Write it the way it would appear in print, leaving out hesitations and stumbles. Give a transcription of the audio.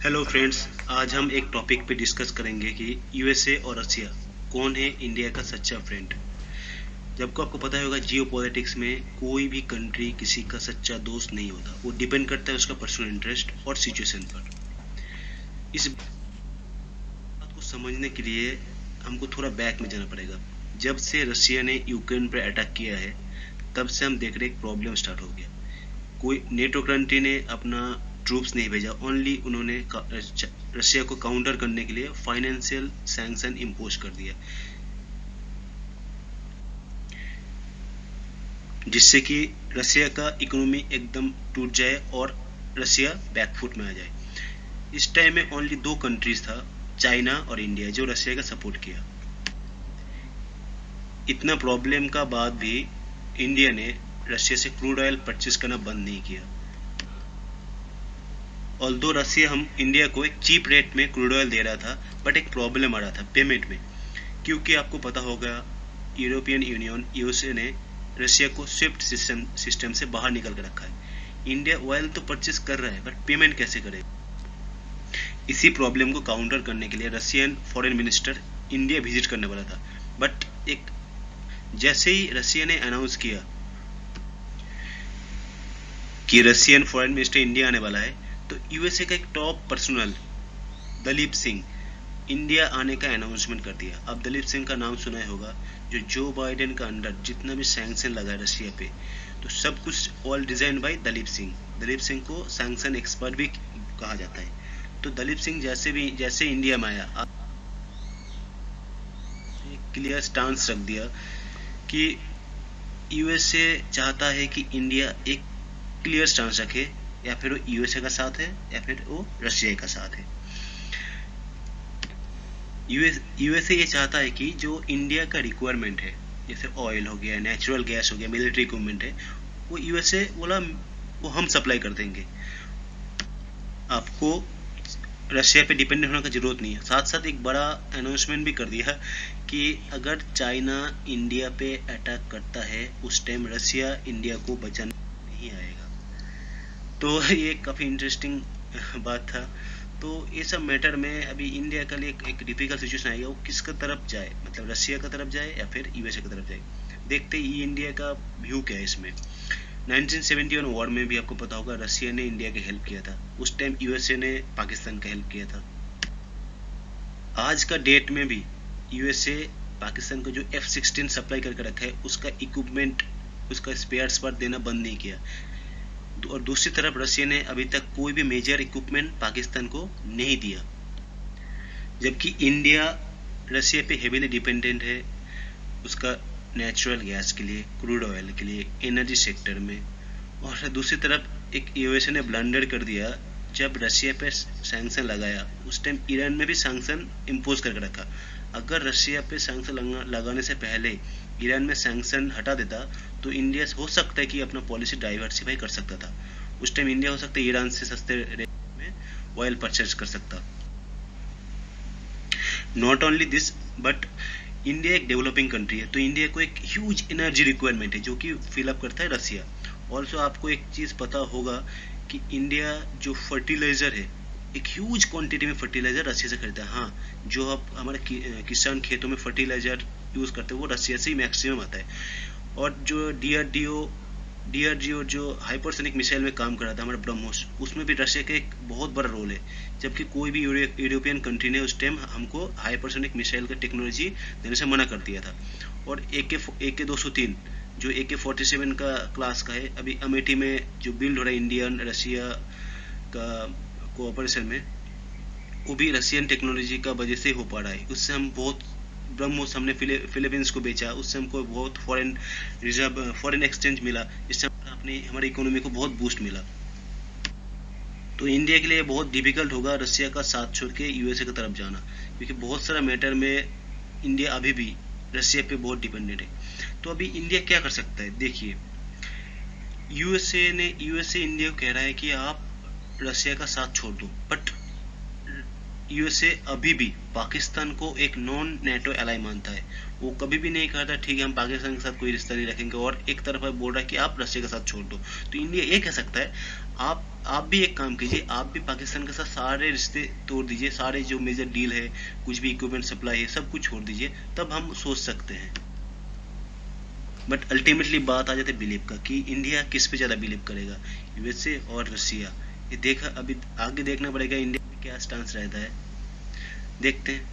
Hello friends, आज हम एक टॉपिक पे डिस्कस करेंगे कि यूएसए और रशिया कौन है इंडिया का सच्चा फ्रेंड। जबकि आपको पता होगा जियो पॉलिटिक्स में कोई भी कंट्री किसी का सच्चा दोस्त नहीं होता, वो डिपेंड करता है उसका पर्सनल इंटरेस्ट और सिचुएशन पर। इस बात को समझने के लिए हमको थोड़ा बैक में जाना पड़ेगा। जब से रशिया ने यूक्रेन पर अटैक किया है तब से हम देख रहे एक प्रॉब्लम स्टार्ट हो गया। कोई नेटो कंट्री ने अपना ट्रूप्स नहीं भेजा, ओनली उन्होंने रशिया को काउंटर करने के लिए फाइनेंशियल सैंक्शन इम्पोज कर दिया, जिससे कि रशिया का इकोनॉमी एकदम टूट जाए और रशिया बैकफुट में आ जाए। इस टाइम में ओनली दो कंट्रीज था, चाइना और इंडिया, जो रशिया का सपोर्ट किया। इतना प्रॉब्लम का बाद भी इंडिया ने रशिया से क्रूड ऑयल परचेज करना बंद नहीं किया। ऑल्दो रशिया हम इंडिया को एक चीप रेट में क्रूड ऑयल दे रहा था, बट एक प्रॉब्लम आ रहा था पेमेंट में, क्योंकि आपको पता होगा यूरोपियन यूनियन यूएसए ने रशिया को स्विफ्ट सिस्टम से बाहर निकल कर रखा है। इंडिया ऑयल तो परचेज कर रहा है, बट पेमेंट कैसे करे? इसी प्रॉब्लम को काउंटर करने के लिए Russian foreign minister India visit करने वाला था, बट जैसे ही रशिया ने अनाउंस किया कि रशियन फॉरेन मिनिस्टर इंडिया आने वाला है, तो यूएसए का एक top personal Daleep Singh India आने का अनाउंसमेंट कर दिया। अब दलीप सिंह का नाम सुना होगा, जो बाइडेन का अंडर जितना भी सैंक्शन लगा है रशिया पे, तो सब कुछ all design by Daleep Singh. Daleep Singh को सैंक्शन एक्सपर्ट भी कहा जाता है। तो दलीप सिंह जैसे इंडिया में आया, क्लियर स्टांस रख दिया कि यूएसए चाहता है कि इंडिया एक क्लियर स्टांस रखे, या फिर वो यूएसए का साथ है या फिर वो रशिया का साथ है। यूएसए ये चाहता है कि जो इंडिया का रिक्वायरमेंट है, जैसे ऑयल हो गया, नेचुरल गैस हो गया, मिलिट्री इक्विपमेंट है, वो यूएसए बोला वो हम सप्लाई कर देंगे, आपको रशिया पे डिपेंडेंट होने की जरूरत नहीं है। साथ साथ एक बड़ा अनाउंसमेंट भी कर दिया कि अगर चाइना इंडिया पे अटैक करता है, उस टाइम रशिया इंडिया को बचाने नहीं आएगा। तो ये काफ़ी इंटरेस्टिंग बात था। तो ये सब मैटर में अभी इंडिया के लिए एक डिफिकल्ट सिचुएशन आएगा, वो किसका तरफ जाए, मतलब रशिया का तरफ जाए या फिर यूएसए की तरफ जाए। देखते ही इंडिया का व्यू क्या है इसमें। 1971 वॉर में भी आपको पता होगा रशिया ने इंडिया की हेल्प किया था, उस टाइम यूएसए ने पाकिस्तान का हेल्प किया था। आज का डेट में भी यूएसए पाकिस्तान को जो F-16 सप्लाई करके रखा है, उसका इक्विपमेंट, उसका स्पेयर्स पर देना बंद नहीं किया। और दूसरी तरफ रशिया ने अभी तक कोई भी मेजर इक्विपमेंट पाकिस्तान को नहीं दिया, जबकि इंडिया रशिया पे हेवीली डिपेंडेंट है उसका नेचुरल गैस के लिए, क्रूड ऑयल के लिए, एनर्जी सेक्टर में। और दूसरी तरफ एक यूएसए ने ब्लंडर कर दिया, जब रशिया पे सैंक्शन लगाया उस टाइम ईरान में भी सैंक्शन इम्पोज करके रखा। अगर रशिया पे सैंक्शन लगाने से पहले ईरान में सैंक्शन हटा देता, तो इंडिया हो सकता है कि अपना पॉलिसी डाइवर्सिफाई कर सकता था। उस टाइम इंडिया हो सकता है ईरान से सस्ते रेट में ऑयल परचेज कर सकता। Not only this, but India एक डेवलपिंग कंट्री है, तो इंडिया को एक ह्यूज एनर्जी रिक्वायरमेंट है जो कि फिलअप करता है रशिया। ऑल्सो आपको एक चीज पता होगा कि इंडिया जो फर्टिलाइजर है, एक ह्यूज क्वांटिटी में फर्टिलाइजर रशिया से खरीदता है। हाँ, जो अब हमारे किसान खेतों में फर्टिलाइजर यूज करते हैं वो रशिया से ही मैक्सिमम आता है। और जो डीआरडीओ जो हाइपरसोनिक मिसाइल में काम कर रहा था हमारा ब्रह्मोस, उसमें भी रशिया का एक बहुत बड़ा रोल है, जबकि कोई भी यूरोपियन कंट्री ने उस टाइम हमको हाइपरसोनिक मिसाइल का टेक्नोलॉजी देने से मना कर दिया था। और AK-203 जो AK-47 का क्लास का है, अभी अमेठी में जो बिल्ड हो रहा है इंडियन रशिया का कोऑपरेशन में, वो भी रशियन टेक्नोलॉजी का वजह से हो पा रहा है। उससे हम बहुत ब्रह्मोस हमने फिलीपींस को बेचा, उससे हमको बहुत फॉरेन एक्सचेंज मिला, इससे हमारी इकोनॉमी को बहुत बूस्ट मिला। तो इंडिया के लिए बहुत डिफिकल्ट होगा रशिया का साथ छोड़ के यूएसए की तरफ जाना, क्योंकि बहुत सारा मैटर में इंडिया अभी भी रशिया पे बहुत डिपेंडेंट है। तो अभी इंडिया क्या कर सकता है? देखिए, यूएसए इंडिया को कह रहा है कि आप रशिया का साथ छोड़ दो, बट यूएसए अभी भी पाकिस्तान को एक नॉन नेटो एलाई मानता है। वो कभी भी नहीं कहता ठीक है हम पाकिस्तान के साथ कोई रिश्ता नहीं रखेंगे, और एक तरफ बोल रहा है कि आप रशिया के साथ छोड़ दो। तो इंडिया ये कह सकता है आप भी एक काम कीजिए, आप भी पाकिस्तान के साथ सारे रिश्ते तोड़ दीजिए, सारे जो मेजर डील है, कुछ भी इक्विपमेंट सप्लाई है, सब कुछ छोड़ दीजिए, तब हम सोच सकते हैं। बट अल्टीमेटली बात आ जाती है बिलीव का, कि इंडिया किस पे ज़्यादा बिलीव करेगा, यूएसए और रशिया। ये देखा, अभी आगे देखना पड़ेगा इंडिया में क्या स्टांस रहता है, देखते हैं।